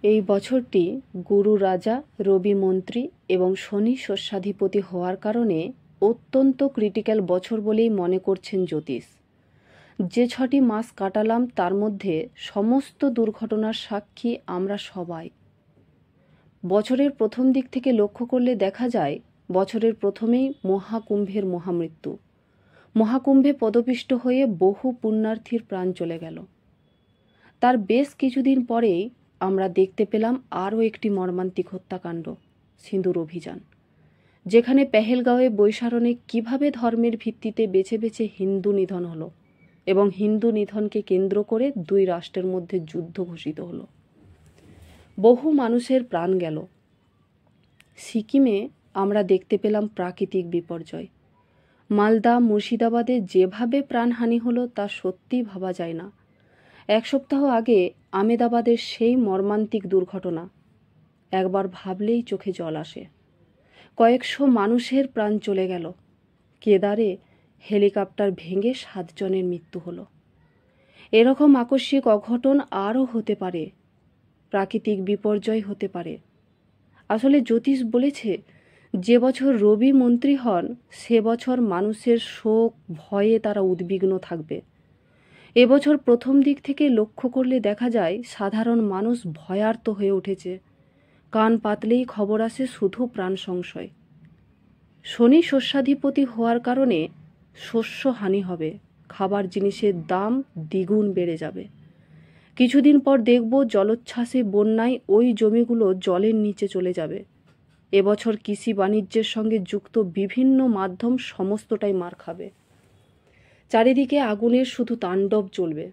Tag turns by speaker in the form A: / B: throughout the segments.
A: এই বছরটি গুরু রাজা, রবি মন্ত্রী এবং শনি শস্যাধিপতি হওয়ার কারণে অত্যন্ত ক্রিটিক্যাল বছর বলেই মনে করছেন জ্যোতিষ। যে 6টি মাস কাটালাম তার মধ্যে সমস্ত দুর্ঘটনার সাক্ষী আমরা সবাই। বছরের প্রথম দিক থেকে লক্ষ্য করলে দেখা যায় বছরের প্রথমেই মহাকুম্ভের মহামৃত্যু। মহাকুম্ভে পদপিষ্ট হয়ে বহু পুণ্যার্থীর প্রাণ চলে গেল। তার বেশ কিছুদিন পরেই আমরা দেখতে পেলাম আরও একটি মর্মান্তিক হত্যাকাণ্ড, সিঁদুর অভিযান, যেখানে পেহেলগাঁওয়ে বৈশারণে কিভাবে ধর্মের ভিত্তিতে বেছে বেছে হিন্দু নিধন হলো এবং হিন্দু নিধনকে কেন্দ্র করে দুই রাষ্ট্রের মধ্যে যুদ্ধ ঘোষিত হলো। বহু মানুষের প্রাণ গেল। সিকিমে আমরা দেখতে পেলাম প্রাকৃতিক বিপর্যয়। মালদা, মুর্শিদাবাদে যেভাবে প্রাণহানি হলো তা সত্যিই ভাবা যায় না। এক সপ্তাহ আগে আমেদাবাদের সেই মর্মান্তিক দুর্ঘটনা একবার ভাবলেই চোখে জল আসে। কয়েকশো মানুষের প্রাণ চলে গেল। কেদারে হেলিকপ্টার ভেঙে 7 জনের মৃত্যু হলো। এরকম আকস্মিক অঘটন আরও হতে পারে, প্রাকৃতিক বিপর্যয় হতে পারে। আসলে জ্যোতিষ বলেছে যে বছর রবি মন্ত্রী হন সে বছর মানুষের শোক ভয়ে তারা উদ্বিগ্ন থাকবে। এবছর প্রথম দিক থেকে লক্ষ্য করলে দেখা যায় সাধারণ মানুষ ভয়ার্ত হয়ে উঠেছে। কান পাতলেই খবর আসে শুধু প্রাণ সংশয়। শনি শস্যাধিপতি হওয়ার কারণে শস্য হানি হবে, খাবার জিনিসের দাম দ্বিগুণ বেড়ে যাবে। কিছুদিন পর দেখব জলোচ্ছ্বাসে, বন্যায় ওই জমিগুলো জলের নিচে চলে যাবে। এবছর কৃষি বাণিজ্যের সঙ্গে যুক্ত বিভিন্ন মাধ্যম সমস্তটাই মার খাবে। চারিদিকে আগুনের শুধু তাণ্ডব চলবে।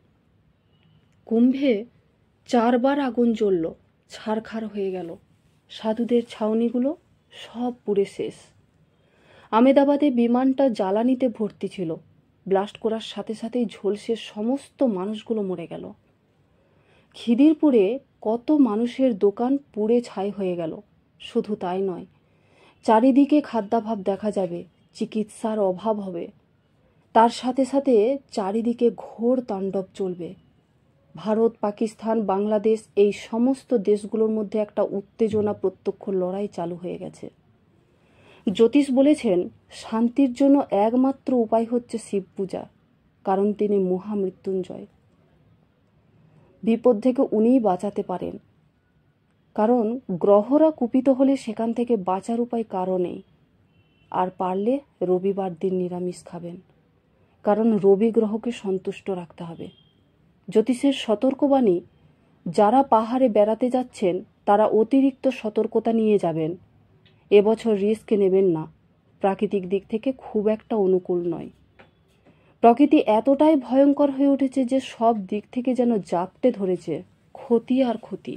A: কুম্ভে 4 বার আগুন জ্বলল, ছারখার হয়ে গেল। সাধুদের ছাউনিগুলো সব পুড়ে শেষ। আমেদাবাদে বিমানটা জ্বালানিতে ভর্তি ছিল। ব্লাস্ট করার সাথে সাথেই ঝলসে সমস্ত মানুষগুলো মরে গেল। খিদিরপুরে কত মানুষের দোকান পুড়ে ছাই হয়ে গেল। শুধু তাই নয়, চারিদিকে খাদ্যাভাব দেখা যাবে, চিকিৎসার অভাব হবে। তার সাথে সাথে চারিদিকে ঘোর তাণ্ডব চলবে। ভারত, পাকিস্তান, বাংলাদেশ এই সমস্ত দেশগুলোর মধ্যে একটা উত্তেজনা, প্রত্যক্ষ লড়াই চালু হয়ে গেছে। জ্যোতিষ বলেছেন শান্তির জন্য একমাত্র উপায় হচ্ছে শিব পূজা, কারণ তিনি মহামৃত্যুঞ্জয়। বিপদ থেকে উনিই বাঁচাতে পারেন, কারণ গ্রহরা কুপিত হলে সেখান থেকে বাঁচার উপায় কারও নেই। আর পারলে রবিবার দিন নিরামিষ খাবেন, কারণ রবি গ্রহকে সন্তুষ্ট রাখতে হবে। জ্যোতিষের সতর্কবাণী, যারা পাহাড়ে বেড়াতে যাচ্ছেন তারা অতিরিক্ত সতর্কতা নিয়ে যাবেন। এবছর রিস্ক নেবেন না, প্রাকৃতিক দিক থেকে খুব একটা অনুকূল নয়। প্রকৃতি এতটাই ভয়ঙ্কর হয়ে উঠেছে যে সব দিক থেকে যেন জাপটে ধরেছে, ক্ষতি আর ক্ষতি।